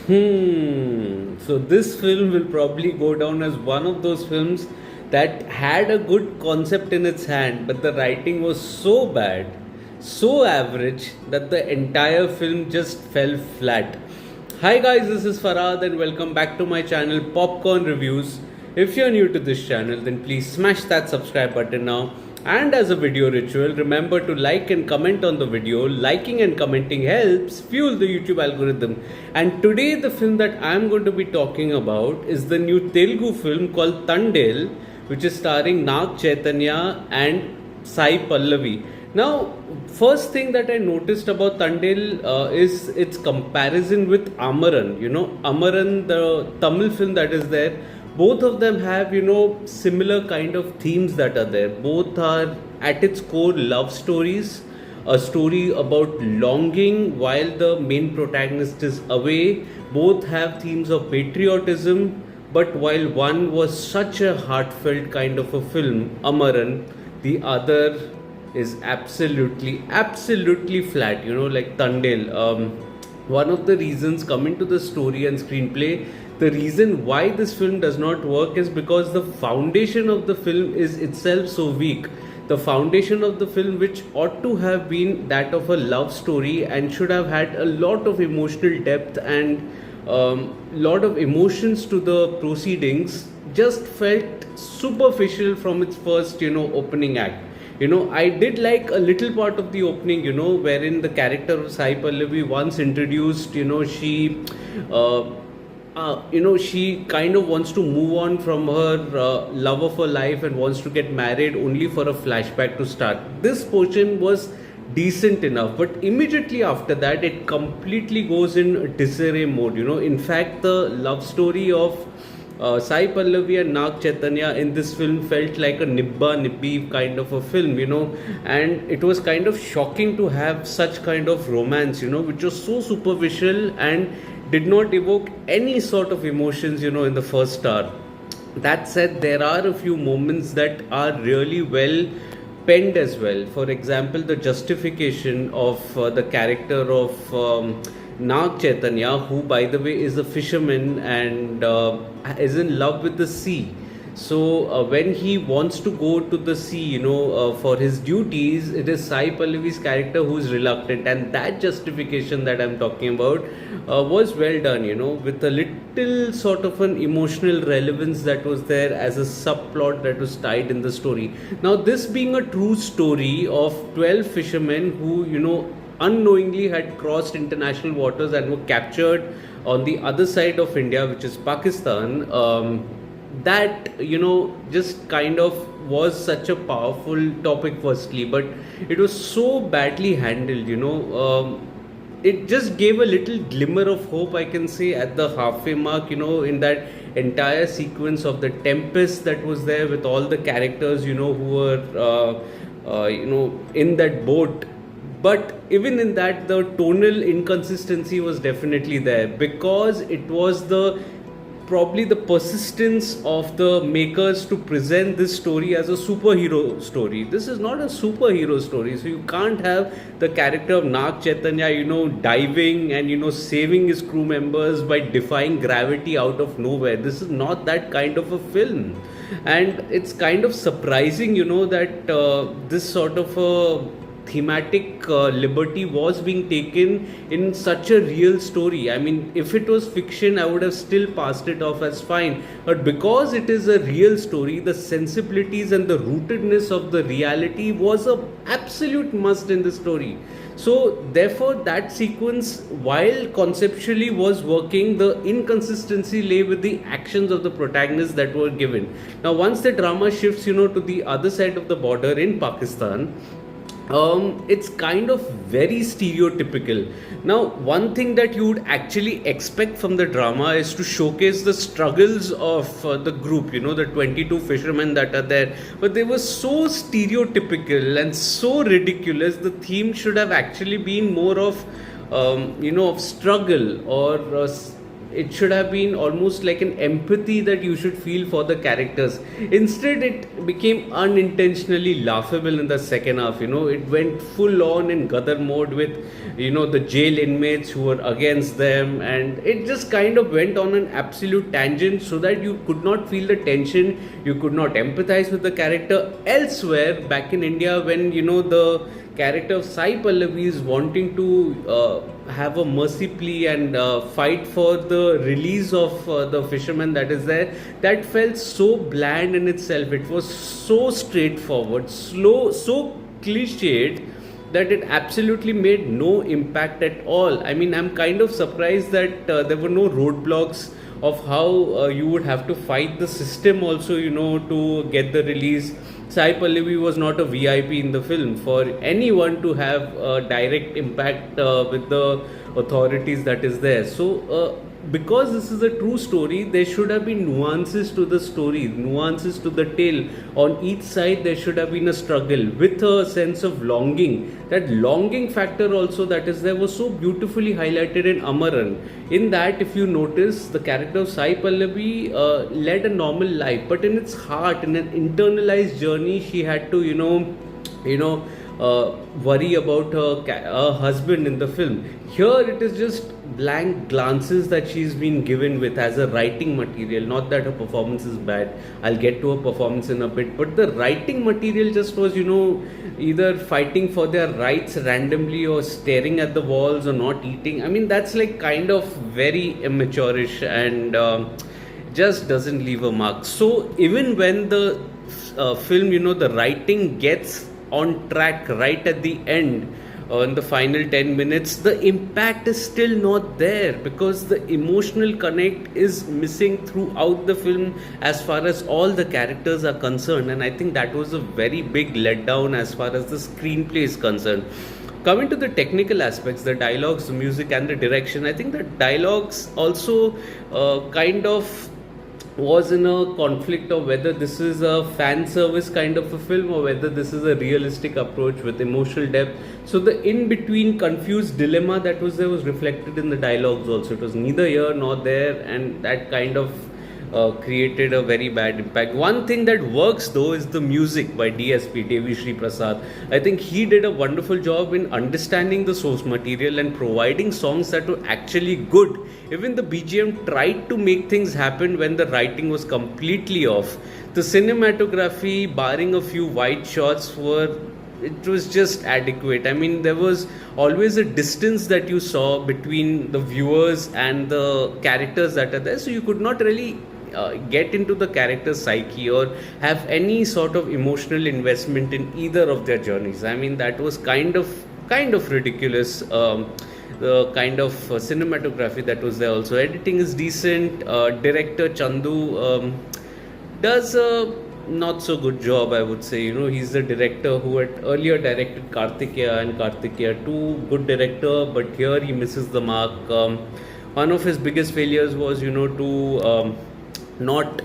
So this film will probably go down as one of those films that had a good concept in its hand, but the writing was so bad, so average that the entire film just fell flat. Hi guys, this is Farhad and welcome back to my channel Popcorn Reviews. If you're new to this channel, then please smash that subscribe button now. And as a video ritual, remember to like and comment on the video. Liking and commenting helps fuel the YouTube algorithm. And today, the film that I'm going to be talking about is the new Telugu film called Thandel, which is starring Naga Chaitanya and Sai Pallavi. Now, first thing that I noticed about Thandel is its comparison with Amaran. You know, Amaran, the Tamil film that is there, both of them have similar kind of themes that are there. Both are at its core love stories, a story about longing while the main protagonist is away. Both have themes of patriotism, but while one was such a heartfelt kind of a film, Amaran, the other is absolutely flat, like Thandel. One of the reasons, coming to the story and screenplay, the reason why this film does not work is because the foundation of the film is itself so weak. The foundation of the film, which ought to have been that of a love story and should have had a lot of emotional depth and lot of emotions to the proceedings, just felt superficial from its first opening act. I did like a little part of the opening, wherein the character of Sai Pallavi, once introduced, she kind of wants to move on from her love of her life and wants to get married, only for a flashback to start. This portion was decent enough, but immediately after that it completely goes in disarray mode. In fact, the love story of Sai Pallavi and Naga Chaitanya in this film felt like a nibba-nibbi kind of a film, and it was kind of shocking to have such kind of romance, which was so superficial and did not evoke any sort of emotions, in the first hour. That said, there are a few moments that are really well penned as well. For example, the justification of the character of Naga Chaitanya, who by the way is a fisherman and is in love with the sea. So when he wants to go to the sea, for his duties, it is Sai Pallavi's character who is reluctant, and that justification that I'm talking about was well done, with a little sort of an emotional relevance that was there as a subplot that was tied in the story. Now, this being a true story of 12 fishermen who, unknowingly had crossed international waters and were captured on the other side of India, which is Pakistan. That just kind of was such a powerful topic firstly, but it was so badly handled. It just gave a little glimmer of hope, I can say, at the halfway mark, in that entire sequence of the tempest that was there with all the characters who were in that boat. But even in that, the tonal inconsistency was definitely there, because it was probably the persistence of the makers to present this story as a superhero story. This is not a superhero story, so you can't have the character of Naga Chaitanya, diving and saving his crew members by defying gravity out of nowhere. This is not that kind of a film, and it's kind of surprising, that this sort of a thematic liberty was being taken in such a real story. I mean, if it was fiction, I would have still passed it off as fine. But because it is a real story, the sensibilities and the rootedness of the reality was a absolute must in the story. So therefore, that sequence, while conceptually was working, the inconsistency lay with the actions of the protagonists that were given. Now, once the drama shifts, to the other side of the border in Pakistan, it's kind of very stereotypical. Now, one thing that you would actually expect from the drama is to showcase the struggles of the group, the 22 fishermen that are there. But they were so stereotypical and so ridiculous. The theme should have actually been more of, of struggle or it should have been almost like an empathy that you should feel for the characters. Instead, it became unintentionally laughable in the second half. It went full on in Gadar mode with, the jail inmates who were against them, and it just kind of went on an absolute tangent so that you could not feel the tension, you could not empathize with the character. Elsewhere, back in India, when, the character of Sai Pallavi is wanting to have a mercy plea and fight for the release of the fisherman that is there, that felt so bland in itself. It was so straightforward, slow, so cliched that it absolutely made no impact at all. I mean, I'm kind of surprised that there were no roadblocks of how you would have to fight the system also, to get the release. Sai Pallavi was not a VIP in the film for anyone to have a direct impact with the authorities that is there. So, because this is a true story, there should have been nuances to the story, nuances to the tale. On each side, there should have been a struggle with a sense of longing. That longing factor also that is there was so beautifully highlighted in Amaran. In that, if you notice, the character of Sai Pallavi led a normal life, but in its heart, in an internalized journey, she had to, worry about her husband in the film. Here it is just blank glances that she's been given with as a writing material. Not that her performance is bad. I'll get to her performance in a bit. But the writing material just was, either fighting for their rights randomly or staring at the walls or not eating. I mean, that's like kind of very immature-ish and just doesn't leave a mark. So even when the film, the writing gets on track right at the end, in the final 10 minutes, the impact is still not there because the emotional connect is missing throughout the film as far as all the characters are concerned. And I think that was a very big letdown as far as the screenplay is concerned. Coming to the technical aspects, the dialogues, the music and the direction, I think the dialogues also kind of was in a conflict of whether this is a fan service kind of a film or whether this is a realistic approach with emotional depth. So the in-between confused dilemma that was there was reflected in the dialogues also. It was neither here nor there, and that kind of created a very bad impact. One thing that works though is the music by DSP, Devi Sri Prasad. I think he did a wonderful job in understanding the source material and providing songs that were actually good. Even the BGM tried to make things happen when the writing was completely off. The cinematography, barring a few wide shots, it was just adequate. I mean, there was always a distance that you saw between the viewers and the characters that are there, so you could not really get into the character's psyche or have any sort of emotional investment in either of their journeys. I mean, that was kind of ridiculous. The kind of cinematography that was there also. Editing is decent. Director Chandu does a not so good job, I would say. He's the director who had earlier directed Kartikeya and Kartikeya 2. Good director, but here he misses the mark. One of his biggest failures was, to not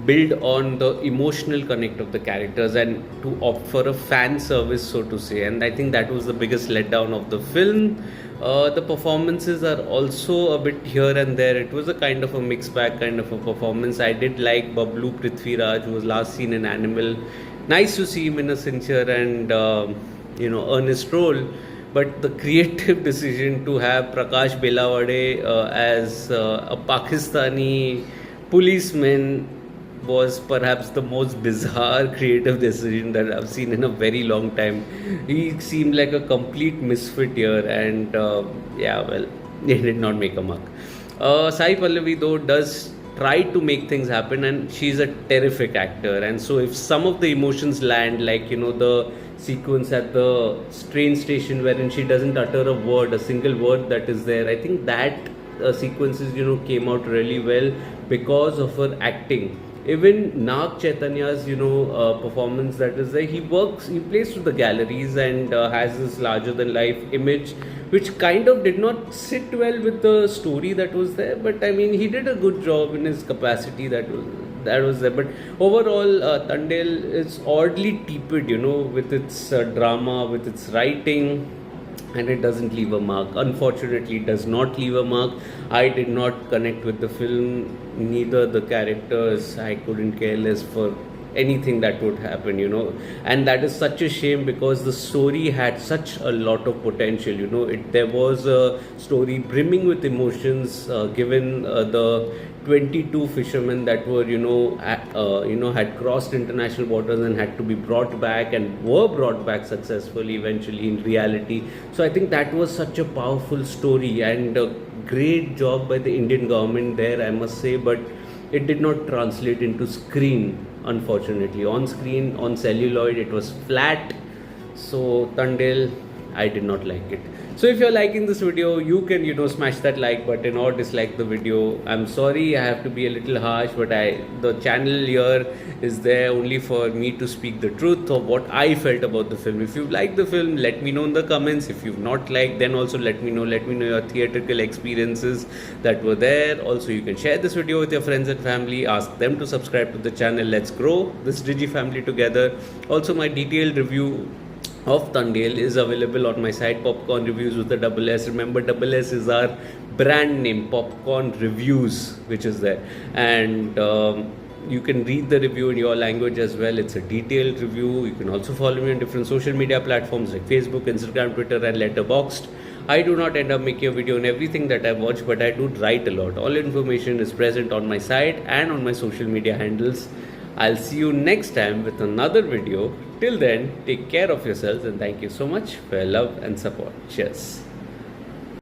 build on the emotional connect of the characters and to opt for a fan service, so to say. And I think that was the biggest letdown of the film. The performances are also a bit here and there. It was a kind of a mixed bag kind of a performance. I did like Bablu Prithviraj, who was last seen in Animal. Nice to see him in a sincere and earnest role. But the creative decision to have Prakash Belawade as a Pakistani policeman was perhaps the most bizarre creative decision that I've seen in a very long time. He seemed like a complete misfit here, and he did not make a mark. Sai Pallavi though does try to make things happen, and she's a terrific actor. And so if some of the emotions land, like the sequence at the train station wherein she doesn't utter a single word that is there, I think that sequences came out really well because of her acting. Even Naga Chaitanya's performance that is there, he plays to the galleries and has this larger than life image which kind of did not sit well with the story that was there, but I mean he did a good job in his capacity that was there. But overall, Thandel is oddly tepid, with its drama, with its writing. and it doesn't leave a mark. Unfortunately, it does not leave a mark. I did not connect with the film, neither the characters. I couldn't care less for anything that would happen, and that is such a shame, because the story had such a lot of potential. There was a story brimming with emotions, given the 22 fishermen that were had crossed international waters and had to be brought back, and were brought back successfully eventually in reality. So I think that was such a powerful story, and a great job by the Indian government there, I must say. But it did not translate into screen, unfortunately. On screen, on celluloid, it was flat. So Thandel, I did not like it. So if you're liking this video, you can smash that like button or dislike the video. I'm sorry I have to be a little harsh, but the channel here is there only for me to speak the truth of what I felt about the film. If you like the film, let me know in the comments. If you've not liked, then also let me know your theatrical experiences that were there. Also, you can share this video with your friends and family, ask them to subscribe to the channel. Let's grow this Digi family together. Also, my detailed review of Thandel is available on my site, Popcorn Reviews with a double S. Remember, double S is our brand name, Popcorn Reviews, which is there. And you can read the review in your language as well. It's a detailed review. You can also follow me on different social media platforms like Facebook, Instagram, Twitter, and Letterboxd. I do not end up making a video on everything that I watch, but I do write a lot. All information is present on my site and on my social media handles. I'll see you next time with another video. Till then, take care of yourselves, and thank you so much for your love and support. Cheers.